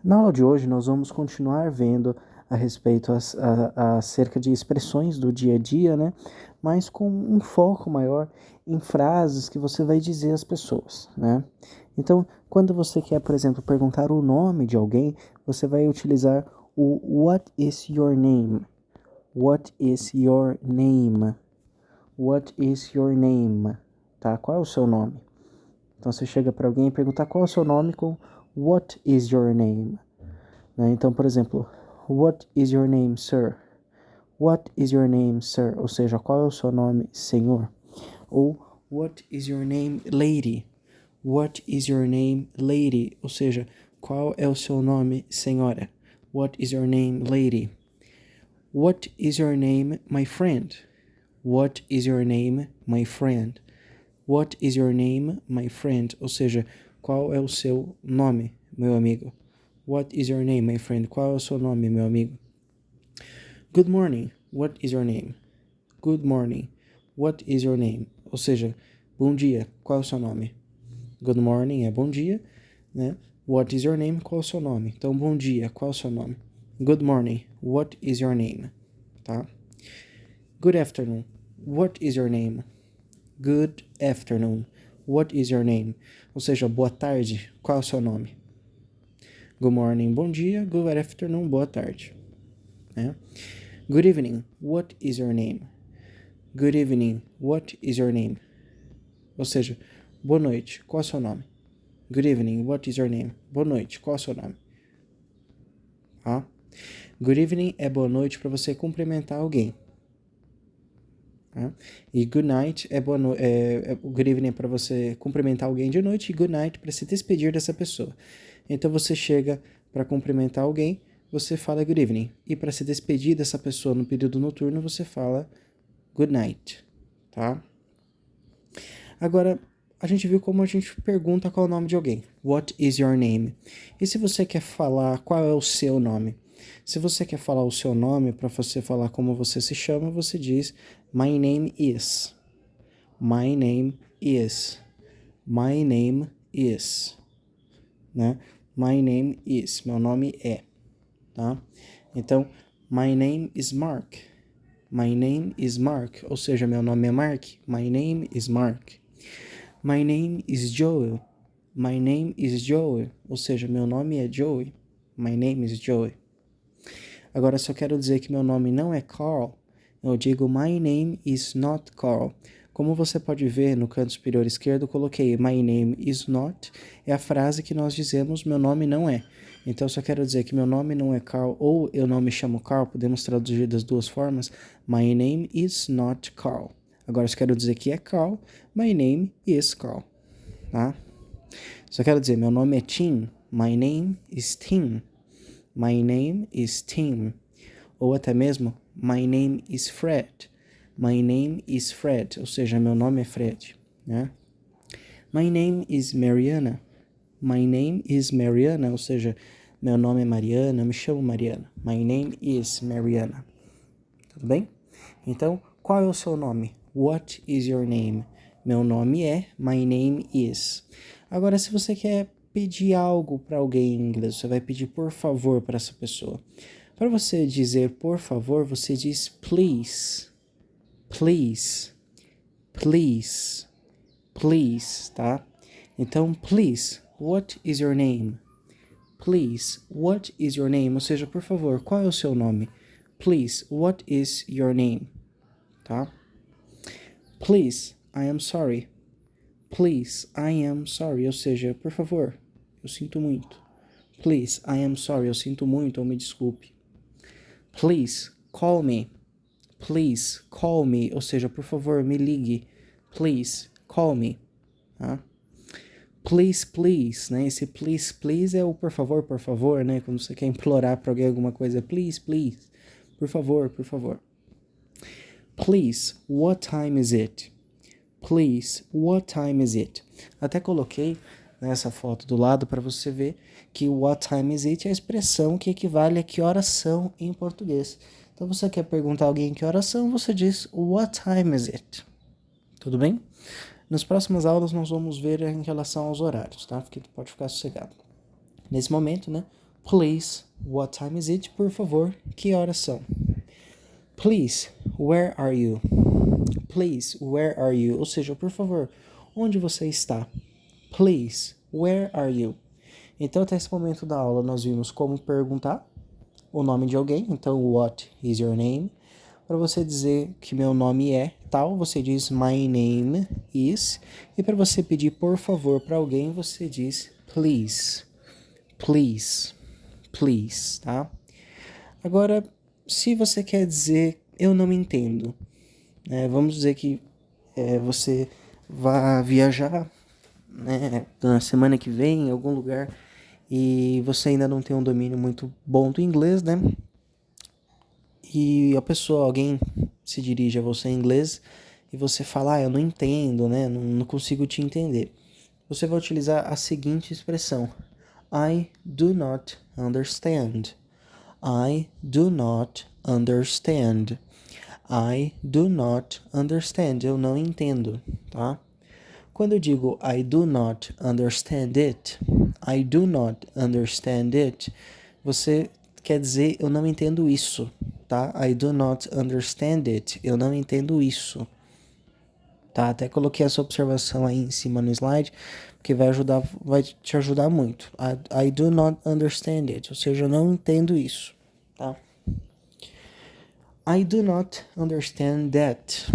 Na aula de hoje, nós vamos continuar vendo a respeito acerca de expressões do dia a dia, né? Mas com um foco maior em frases que você vai dizer às pessoas, né? Então, quando você quer, por exemplo, perguntar o nome de alguém, você vai utilizar o What is your name? What is your name? What is your name? Tá? Qual é o seu nome? Então, você chega para alguém e pergunta qual é o seu nome com What is your name? Né? Então, por exemplo, What is your name, sir? What is your name, sir? Ou seja, qual é o seu nome, senhor? Ou What is your name, lady? What is your name, lady? Ou seja, qual é o seu nome, senhora? What is your name, lady? What is your name, my friend? What is your name, my friend? What is your name, my friend? Ou seja, qual é o seu nome, meu amigo? What is your name, my friend? Qual é o seu nome, meu amigo? Good morning. What is your name? Good morning. What is your name? Ou seja, bom dia. Qual é o seu nome? Good morning é bom dia, né? What is your name? Qual é o seu nome? Então, bom dia. Qual é o seu nome? Good morning. What is your name? Tá? Good afternoon. What is your name? Good afternoon. What is your name? Ou seja, boa tarde. Qual é o seu nome? Good morning, bom dia. Good afternoon, boa tarde. Né? Good evening, what is your name? Good evening, what is your name? Ou seja, boa noite, qual é o seu nome? Good evening, what is your name? Boa noite, qual é o seu nome? Tá? Good evening é boa noite para você cumprimentar alguém. Tá? E good night é good evening é para você cumprimentar alguém de noite e good night para se despedir dessa pessoa. Então você chega para cumprimentar alguém, você fala good evening. E para se despedir dessa pessoa no período noturno, você fala good night, tá? Agora, a gente viu como a gente pergunta qual é o nome de alguém. What is your name? E se você quer falar qual é o seu nome? Se você quer falar o seu nome, para você falar como você se chama, você diz my name is. My name is. My name is. Né? My name is. Meu nome é. Tá? Então, my name is Mark. My name is Mark. Ou seja, meu nome é Mark. My name is Mark. My name is Joel. My name is Joel. Ou seja, meu nome é Joey. My name is Joey. Agora, se eu quero dizer que meu nome não é Carl, eu digo my name is not Carl. Como você pode ver no canto superior esquerdo, eu coloquei my name is not. É a frase que nós dizemos meu nome não é. Então, se eu quero dizer que meu nome não é Carl ou eu não me chamo Carl, podemos traduzir das duas formas. My name is not Carl. Agora, se eu quero dizer que é Carl, my name is Carl. Tá? Se eu quero dizer meu nome é Tim, my name is Tim. My name is Tim. Ou até mesmo, my name is Fred. My name is Fred. Ou seja, meu nome é Fred. Né? My name is Mariana. My name is Mariana. Ou seja, meu nome é Mariana, eu me chamo Mariana. My name is Mariana. Tudo bem? Então, qual é o seu nome? What is your name? Meu nome é, my name is. Agora, se você quer pedir algo para alguém em inglês, você vai pedir por favor para essa pessoa. Para você dizer por favor, você diz please. Please. Please. Please, tá? Então, please, what is your name? Please, what is your name? Ou seja, por favor, qual é o seu nome? Please, what is your name? Tá? Please, I am sorry. Please, I am sorry. Ou seja, por favor, eu sinto muito. Please, I am sorry. Eu sinto muito ou me desculpe. Please, call me. Please, call me. Ou seja, por favor, me ligue. Please, call me. Tá? Please, please, né? Esse please, please é o por favor, né? Quando você quer implorar para alguém alguma coisa. Please, please. Por favor, por favor. Please, what time is it? Please, what time is it? Até coloquei nessa foto do lado para você ver que what time is it é a expressão que equivale a que horas são em português. Então, você quer perguntar a alguém que horas são, você diz what time is it? Tudo bem? Nas próximas aulas nós vamos ver em relação aos horários, tá? Pode ficar sossegado. Nesse momento, né? Please, what time is it? Por favor, que horas são? Please, where are you? Please, where are you? Ou seja, por favor, onde você está? Please, where are you? Então, até esse momento da aula, nós vimos como perguntar o nome de alguém. Então, what is your name? Para você dizer que meu nome é tal, você diz my name is. E para você pedir por favor para alguém, você diz please. Please. Please, tá? Agora, se você quer dizer eu não entendo, vamos dizer que você vai viajar, né, na semana que vem em algum lugar e você ainda não tem um domínio muito bom do inglês, né? E alguém se dirige a você em inglês e você fala, eu não entendo, né? Não consigo te entender. Você vai utilizar a seguinte expressão: I do not understand. I do not understand. I do not understand. Eu não entendo, tá? Quando eu digo I do not understand it, I do not understand it, você quer dizer eu não entendo isso, tá? I do not understand it. Eu não entendo isso. Tá? Até coloquei essa observação aí em cima no slide, porque vai te ajudar muito. I do not understand it. Ou seja, eu não entendo isso, tá? I do not understand that.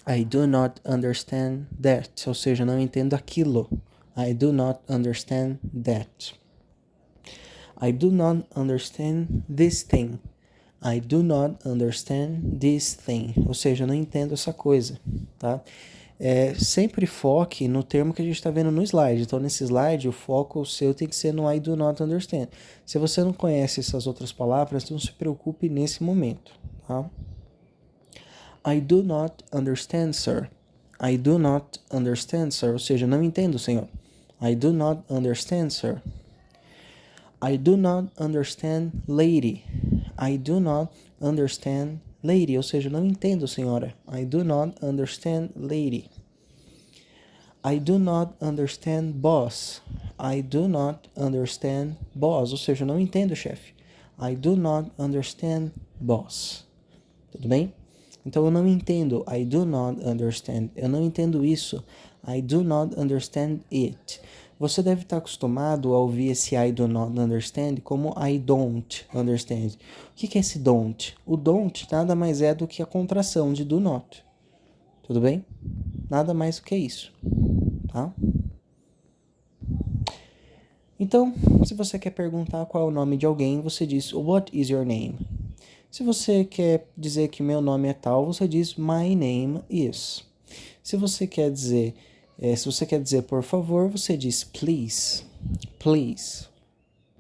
I do not understand that. Ou seja, eu não entendo aquilo. I do not understand that. I do not understand this thing. I do not understand this thing. Ou seja, eu não entendo essa coisa, tá? Sempre foque no termo que a gente está vendo no slide. Então, nesse slide, o foco seu tem que ser no I do not understand. Se você não conhece essas outras palavras, não se preocupe nesse momento, tá? I do not understand, sir. I do not understand, sir. Ou seja, não entendo, senhor. I do not understand, sir. I do not understand, lady. I do not understand, lady. Ou seja, não entendo, senhora. I do not understand, lady. I do not understand, boss. I do not understand, boss. Ou seja, não entendo, chefe. I do not understand, boss. Tudo bem? Então, eu não entendo. I do not understand. Eu não entendo isso. I do not understand it. Você deve estar acostumado a ouvir esse I do not understand como I don't understand. O que é esse don't? O don't nada mais é do que a contração de do not. Tudo bem? Nada mais do que isso. Tá? Então, se você quer perguntar qual é o nome de alguém, você diz what is your name? Se você quer dizer que meu nome é tal, você diz my name is. Se você quer dizer por favor, você diz please, please,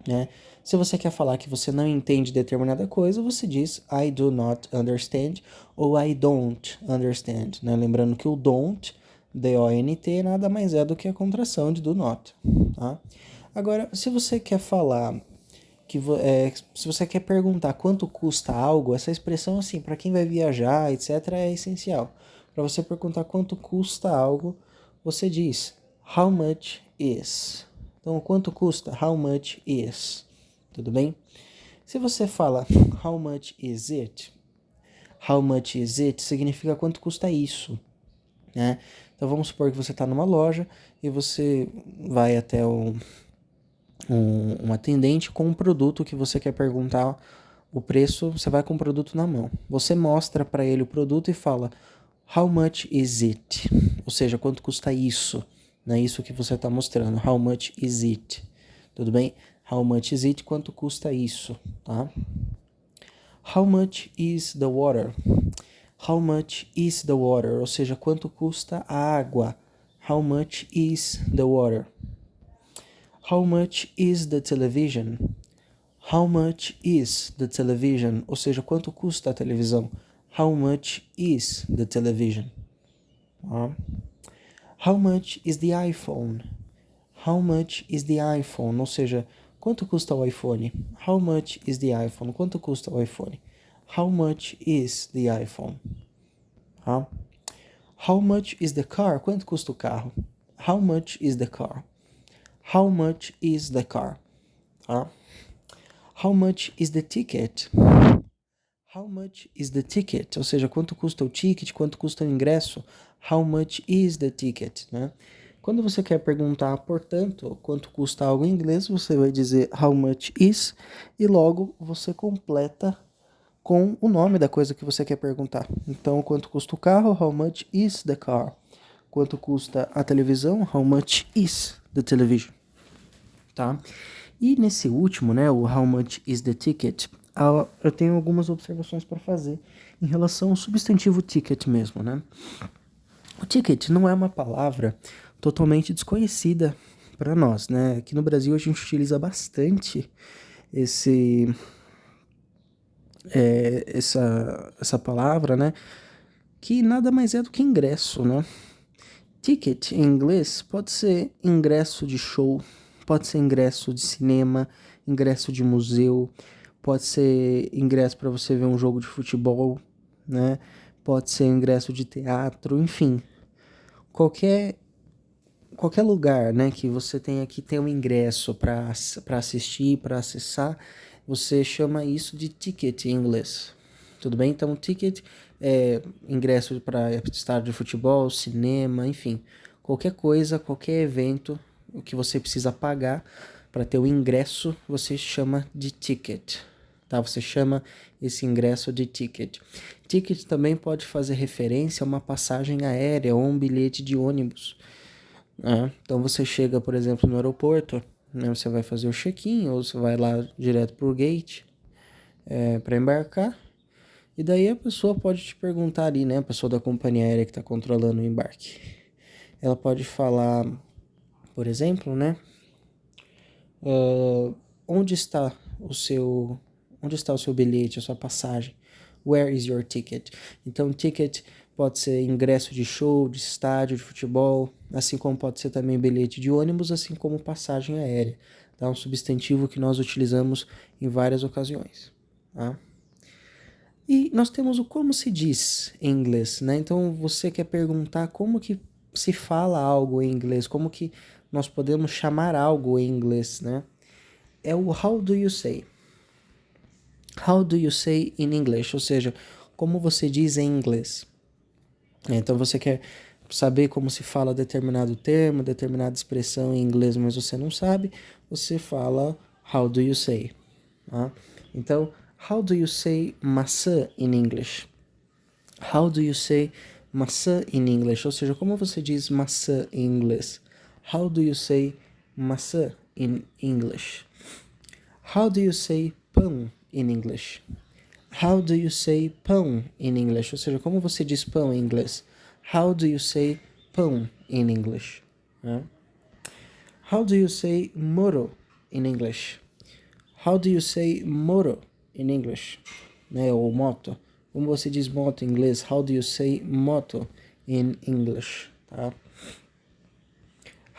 né? Se você quer falar que você não entende determinada coisa, você diz I do not understand ou I don't understand, né? Lembrando que o don't, D-O-N-T, nada mais é do que a contração de do not, tá? Agora, se você quer falar se você quer perguntar quanto custa algo, essa expressão assim, para quem vai viajar, etc, é essencial. Para você perguntar quanto custa algo, você diz how much is. Então, quanto custa? How much is. Tudo bem? Se você fala how much is it? How much is it significa quanto custa isso, né? Então, vamos supor que você está numa loja e você vai até um atendente com um produto que você quer perguntar o preço, você vai com o produto na mão. Você mostra para ele o produto e fala how much is it? Ou seja, quanto custa isso? Não é isso que você está mostrando. How much is it? Tudo bem? How much is it? Quanto custa isso? Tá? How much is the water? How much is the water? Ou seja, quanto custa a água? How much is the water? How much is the television? How much is the television? Ou seja, quanto custa a televisão? How much is the television? How much is the iPhone? How much is the iPhone? Ou seja, quanto custa o iPhone? How much is the iPhone? Quanto custa o iPhone? How much is the iPhone? How much is the car? Quanto custa o carro? How much is the car? How much is the car? How much is the ticket? How much is the ticket? Ou seja, quanto custa o ticket, quanto custa o ingresso? How much is the ticket, né? Quando você quer perguntar, portanto, quanto custa algo em inglês, você vai dizer how much is e logo você completa com o nome da coisa que você quer perguntar. Então, quanto custa o carro? How much is the car? Quanto custa a televisão? How much is the television? Tá? E nesse último, né, o how much is the ticket, eu tenho algumas observações para fazer em relação ao substantivo ticket mesmo, né? O ticket não é uma palavra totalmente desconhecida para nós, né? Aqui no Brasil a gente utiliza bastante essa palavra, né? Que nada mais é do que ingresso, né? Ticket em inglês pode ser ingresso de show, pode ser ingresso de cinema, ingresso de museu, pode ser ingresso para você ver um jogo de futebol, né? Pode ser ingresso de teatro, enfim. Qualquer lugar, né, que você tenha que ter um ingresso para assistir, para acessar, você chama isso de ticket em inglês. Tudo bem? Então, ticket é ingresso para estádio de futebol, cinema, enfim. Qualquer coisa, qualquer evento, o que você precisa pagar para ter o ingresso, você chama de ticket. Tá? Você chama esse ingresso de ticket. Ticket também pode fazer referência a uma passagem aérea ou um bilhete de ônibus. Então você chega, por exemplo, no aeroporto, né, você vai fazer o check-in ou você vai lá direto pro gate para embarcar. E daí a pessoa pode te perguntar ali, né, a pessoa da companhia aérea que está controlando o embarque. Ela pode falar, por exemplo, né, onde está o seu bilhete, a sua passagem? Where is your ticket? Então, ticket pode ser ingresso de show, de estádio, de futebol, assim como pode ser também bilhete de ônibus, assim como passagem aérea. Tá? Um substantivo que nós utilizamos em várias ocasiões. Tá? E nós temos o como se diz em inglês, né? Então, você quer perguntar como que se fala algo em inglês, como que nós podemos chamar algo em inglês, né? É o how do you say? How do you say in English? Ou seja, como você diz em inglês. Então você quer saber como se fala determinado termo, determinada expressão em inglês, mas você não sabe, você fala how do you say? Tá? Então, how do you say maçã in English? How do you say maçã in English? Ou seja, como você diz maçã em inglês? How do you say maçã in English? How do you say pão in English? How do you say pão in English? Ou seja, como você diz pão em inglês? How do you say pão in English? How do you say moro in English? How do you say moro in English? Né, ou moto. Como você diz moto em inglês? How do you say moto in English? Tá?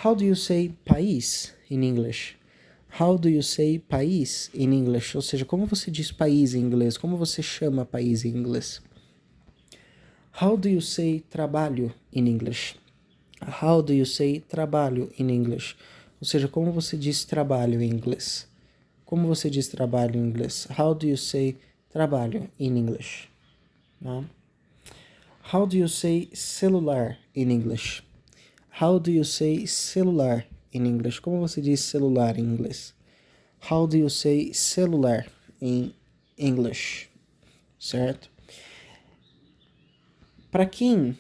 How do you say país in English? How do you say país in English? Ou seja, como você diz país em inglês? Como você chama país em inglês? How do you say trabalho in English? How do you say trabalho in English? Ou seja, como você diz trabalho em inglês? Como você diz trabalho em inglês? How do you say trabalho in English? How do you say celular in English? How do you say celular in English? Como você diz celular em inglês? How do you say celular in English? Certo? Para quem...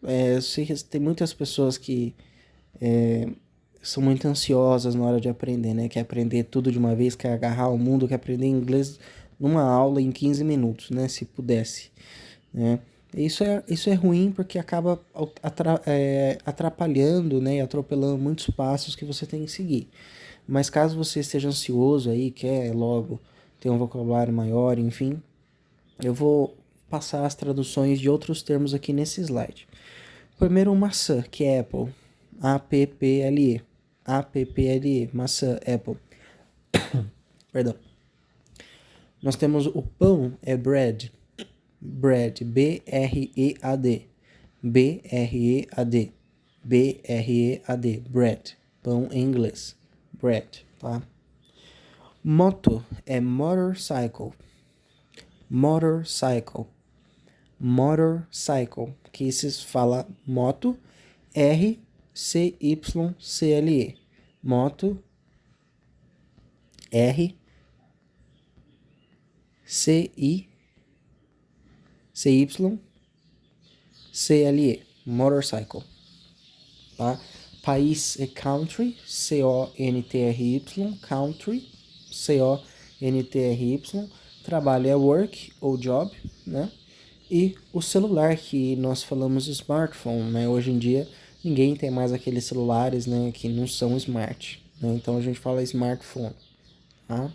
eu sei que tem muitas pessoas que são muito ansiosas na hora de aprender, né? Quer aprender tudo de uma vez, quer agarrar o mundo, quer aprender inglês numa aula em 15 minutos, né? Se pudesse, né? Isso é ruim porque acaba atrapalhando, né? E atropelando muitos passos que você tem que seguir. Mas caso você esteja ansioso aí, quer logo ter um vocabulário maior, enfim, eu vou passar as traduções de outros termos aqui nesse slide. Primeiro, maçã, que é Apple. A-P-P-L-E. A-P-P-L-E. Maçã, Apple. Perdão. Nós temos o pão, é bread. Bread, B-R-E-A-D. B-R-E-A-D. B-R-E-A-D. Bread. Pão em inglês. Bread, tá? Moto é motorcycle. Motorcycle. Motorcycle. Que se fala moto. R-C-Y-C-L-E. Moto. R-C-I-C-Y-C-L-E. Motorcycle. Tá? País é country. C-O-N-T-R-Y. Country. C-O-N-T-R-Y. Trabalho é work ou job, né? E o celular, que nós falamos smartphone, né? Hoje em dia ninguém tem mais aqueles celulares, né, que não são smart, né? Então a gente fala smartphone, tá?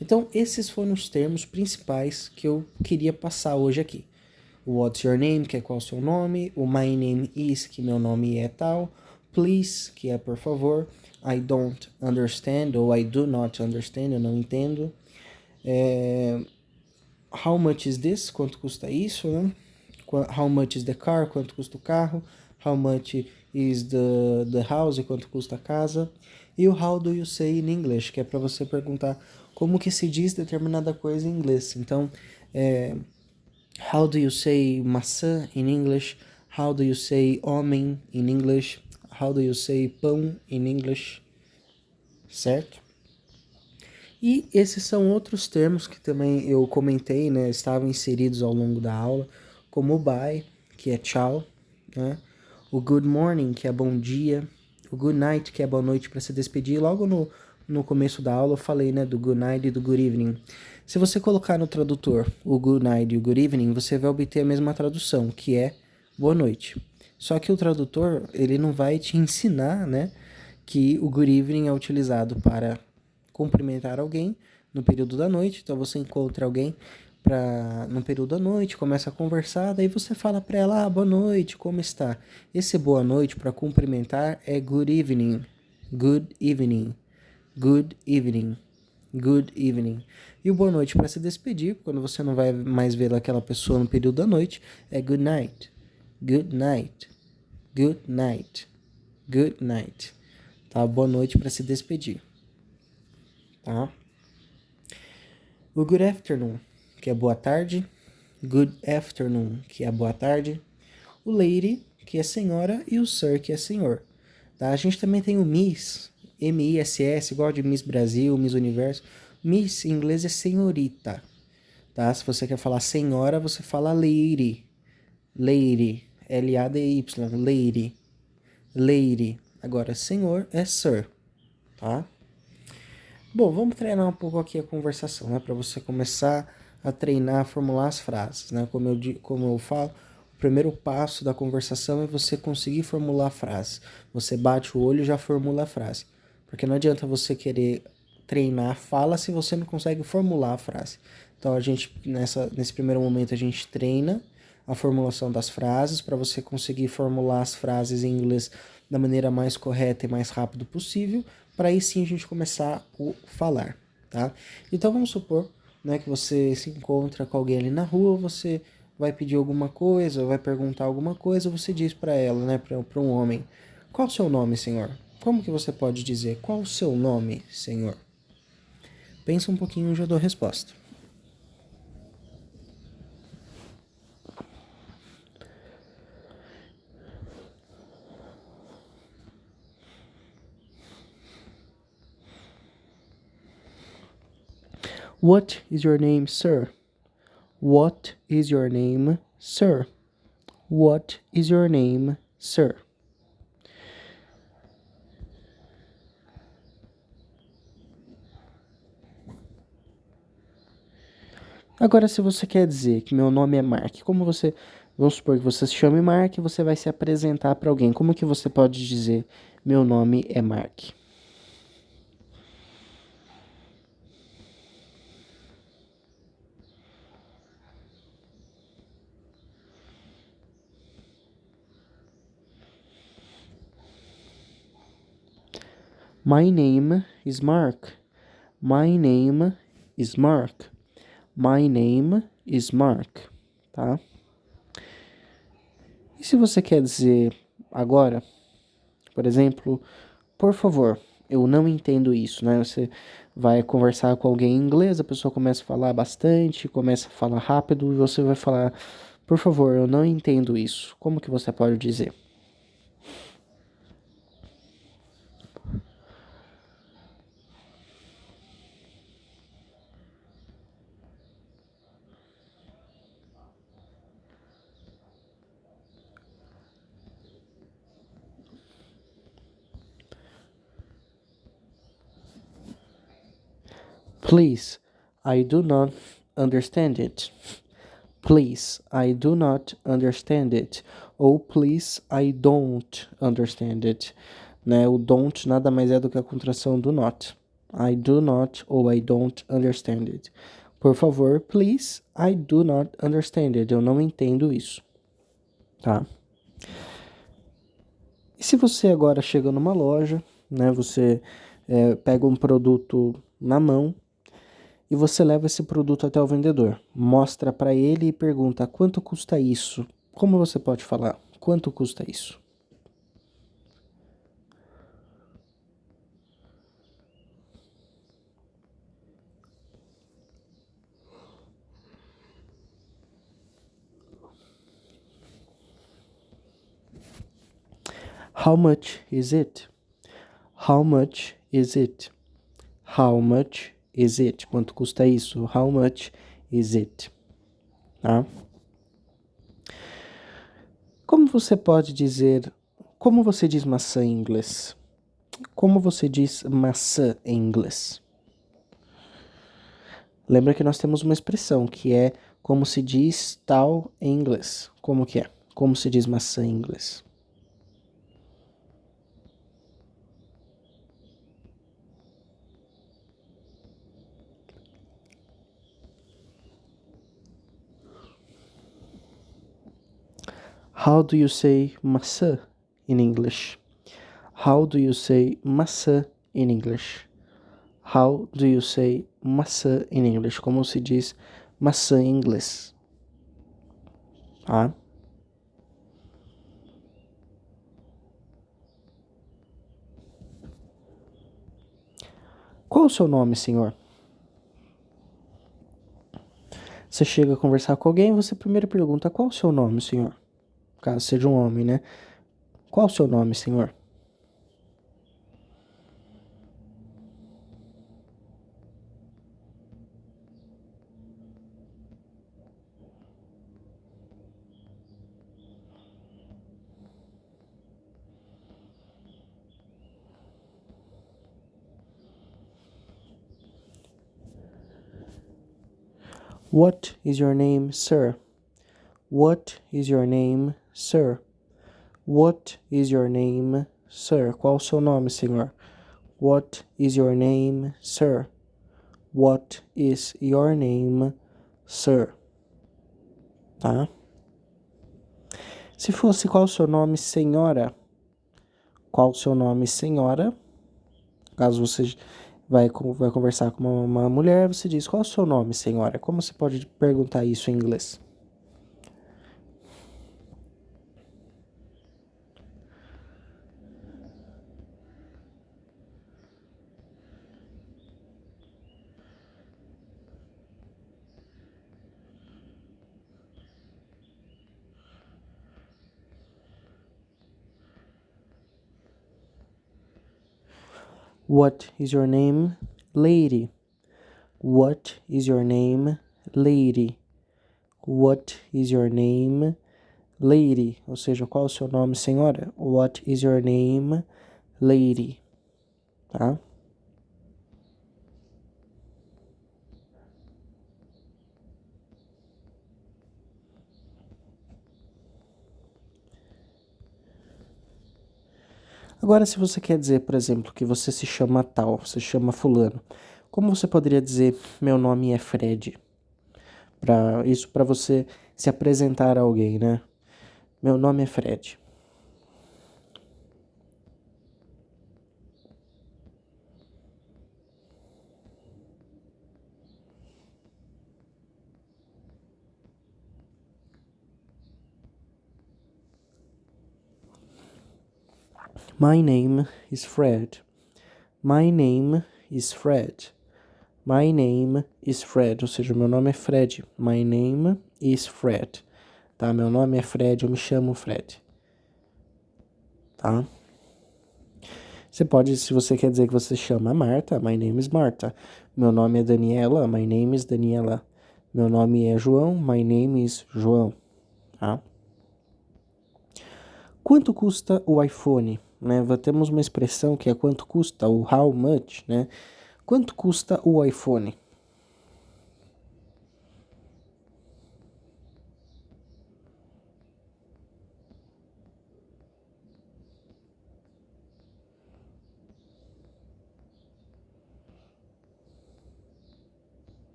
Então esses foram os termos principais que eu queria passar hoje aqui. O what's your name, que é qual é o seu nome. O my name is, que meu nome é tal. Please, que é por favor. I don't understand, ou I do not understand, eu não entendo. How much is this? Quanto custa isso, né? How much is the car? Quanto custa o carro? How much is the house? Quanto custa a casa? E o how do you say in English? Que é para você perguntar como que se diz determinada coisa em inglês. Então, how do you say maçã in English? How do you say homem in English? How do you say pão in English? Certo? E esses são outros termos que também eu comentei, né, estavam inseridos ao longo da aula, como o bye, que é tchau, né, o good morning, que é bom dia, o good night, que é boa noite para se despedir. Logo no começo da aula eu falei, né, do good night e do good evening. Se você colocar no tradutor o good night e o good evening, você vai obter a mesma tradução, que é boa noite. Só que o tradutor, ele não vai te ensinar, né, que o good evening é utilizado para cumprimentar alguém no período da noite. Então você encontra alguém no período da noite, começa a conversar, daí você fala para ela, boa noite, como está? Esse boa noite para cumprimentar é good evening, good evening, good evening, good evening. E o boa noite para se despedir, quando você não vai mais ver aquela pessoa no período da noite, é good night, good night, good night, good night. Tá? Boa noite para se despedir. Tá? O good afternoon, que é boa tarde. Good afternoon, que é boa tarde. O lady, que é senhora, e o sir, que é senhor. Tá? A gente também tem o miss, M-I-S-S, igual de Miss Brasil, Miss Universo. Miss em inglês é senhorita. Tá? Se você quer falar senhora, você fala lady. Lady, L-A-D-Y, lady. Lady. Agora, senhor é sir. Tá? Bom, vamos treinar um pouco aqui a conversação, né? Para você começar a treinar, a formular as frases, né? Como eu falo, o primeiro passo da conversação é você conseguir formular a frase. Você bate o olho e já formula a frase. Porque não adianta você querer treinar a fala se você não consegue formular a frase. Então, nesse primeiro momento, a gente treina a formulação das frases para você conseguir formular as frases em inglês da maneira mais correta e mais rápido possível, para aí sim a gente começar a falar, tá? Então vamos supor, né, que você se encontra com alguém ali na rua, você vai pedir alguma coisa, vai perguntar alguma coisa, você diz para ela, né, para um homem, qual o seu nome, senhor? Como que você pode dizer, qual o seu nome, senhor? Pensa um pouquinho e já dou a resposta. What is your name, sir? What is your name, sir? What is your name, sir? Agora, se você quer dizer que meu nome é Mark, vamos supor que você se chame Mark e você vai se apresentar para alguém. Como que você pode dizer meu nome é Mark? My name is Mark. My name is Mark. My name is Mark, tá? E se você quer dizer agora, por exemplo, por favor, eu não entendo isso, né? Você vai conversar com alguém em inglês, a pessoa começa a falar bastante, começa a falar rápido, e você vai falar, por favor, eu não entendo isso. Como que você pode dizer? Please, I do not understand it. Please, I do not understand it. Ou please, I don't understand it. Né? O don't nada mais é do que a contração do not. I do not ou I don't understand it. Por favor, please, I do not understand it. Eu não entendo isso, tá? E se você agora chega numa loja, né? Você pega um produto na mão e você leva esse produto até o vendedor, mostra para ele e pergunta quanto custa isso. Como você pode falar? Quanto custa isso? How much is it? How much is it? How much is it? Quanto custa isso? How much is it? Tá? Como você pode dizer, como você diz maçã em inglês? Como você diz maçã em inglês? Lembra que nós temos uma expressão que é como se diz tal em inglês. Como que é? Como se diz maçã em inglês? How do you say maçã in English? How do you say maçã in English? How do you say maçã in English? Como se diz maçã em inglês? Tá? Qual o seu nome, senhor? Você chega a conversar com alguém, você primeiro pergunta qual o seu nome, senhor? Caso seja um homem, né? Qual o seu nome, senhor? What is your name, sir? What is your name, sir? What is your name, sir? Qual o seu nome, senhor? What is your name, sir? What is your name, sir? Tá? Se fosse qual o seu nome, senhora? Qual o seu nome, senhora? Caso você vai conversar com uma mulher, você diz qual o seu nome, senhora? Como você pode perguntar isso em inglês? What is your name, lady? What is your name, lady? What is your name, lady? Ou seja, qual o seu nome, senhora? What is your name, lady? Tá? Agora, se você quer dizer, por exemplo, que você se chama tal, você se chama fulano, como você poderia dizer meu nome é Fred? Isso para você se apresentar a alguém, né? Meu nome é Fred. My name is Fred. My name is Fred. My name is Fred, ou seja, meu nome é Fred. My name is Fred. Tá? Meu nome é Fred, eu me chamo Fred. Tá? Você pode, se você quer dizer que você chama Marta, my name is Marta. Meu nome é Daniela, my name is Daniela. Meu nome é João, my name is João. Tá? Quanto custa o iPhone? Né? Temos uma expressão que é quanto custa, o how much, né? Quanto custa o iPhone?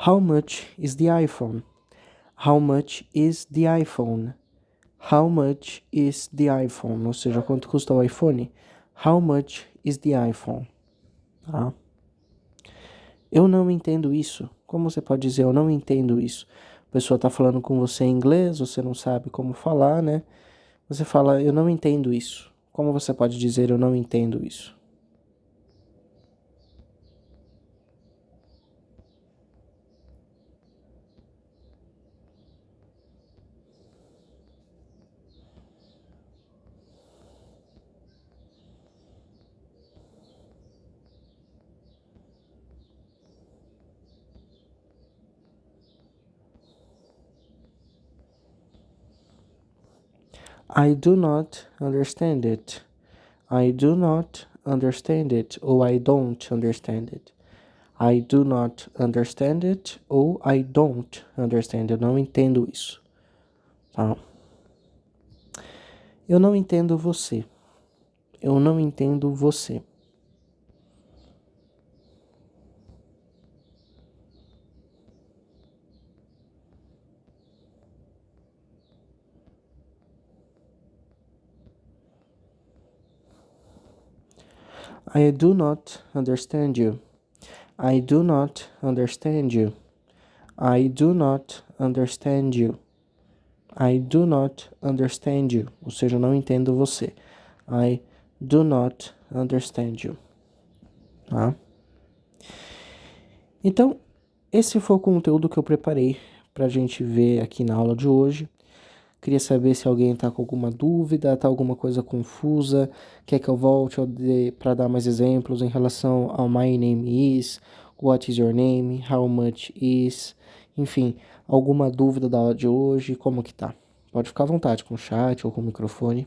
How much is the iPhone? How much is the iPhone? How much is the iPhone? Ou seja, quanto custa o iPhone? How much is the iPhone? Tá? Eu não entendo isso. Como você pode dizer eu não entendo isso? A pessoa está falando com você em inglês, você não sabe como falar, né? Você fala eu não entendo isso. Como você pode dizer eu não entendo isso? I do not understand it. I do not understand it ou I don't understand it. I do not understand it ou I don't understand. Eu não entendo isso. Tá? Eu não entendo você. Eu não entendo você. I do not understand you. I do not understand you. I do not understand you. I do not understand you. Ou seja, eu não entendo você. I do not understand you. Tá? Então, esse foi o conteúdo que eu preparei para a gente ver aqui na aula de hoje. Queria saber se alguém está com alguma dúvida, está alguma coisa confusa, quer que eu volte para dar mais exemplos em relação ao my name is, what is your name, how much is, enfim, alguma dúvida da aula de hoje, como que tá? Pode ficar à vontade com o chat ou com o microfone.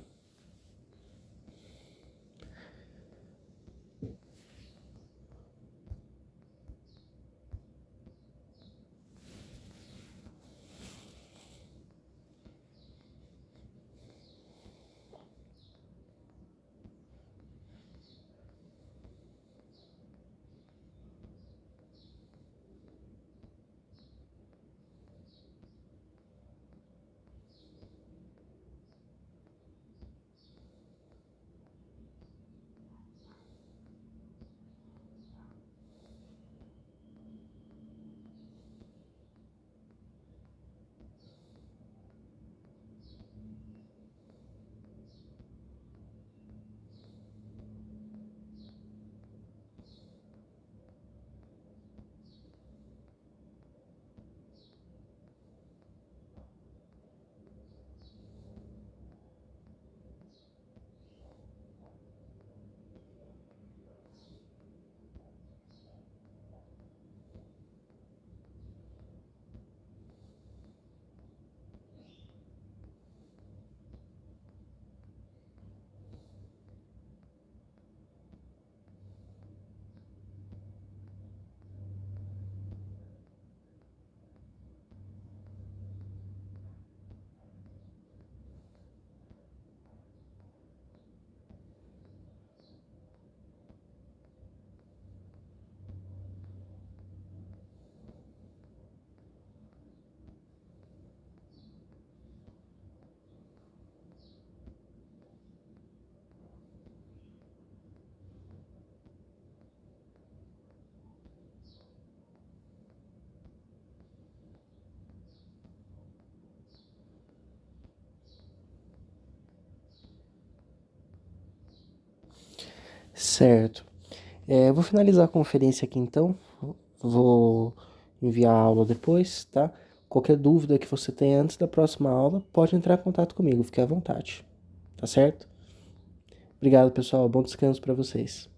Certo. Eu vou finalizar a conferência aqui então. Vou enviar a aula depois, tá? Qualquer dúvida que você tenha antes da próxima aula, pode entrar em contato comigo, fique à vontade. Tá certo? Obrigado, pessoal. Bom descanso para vocês.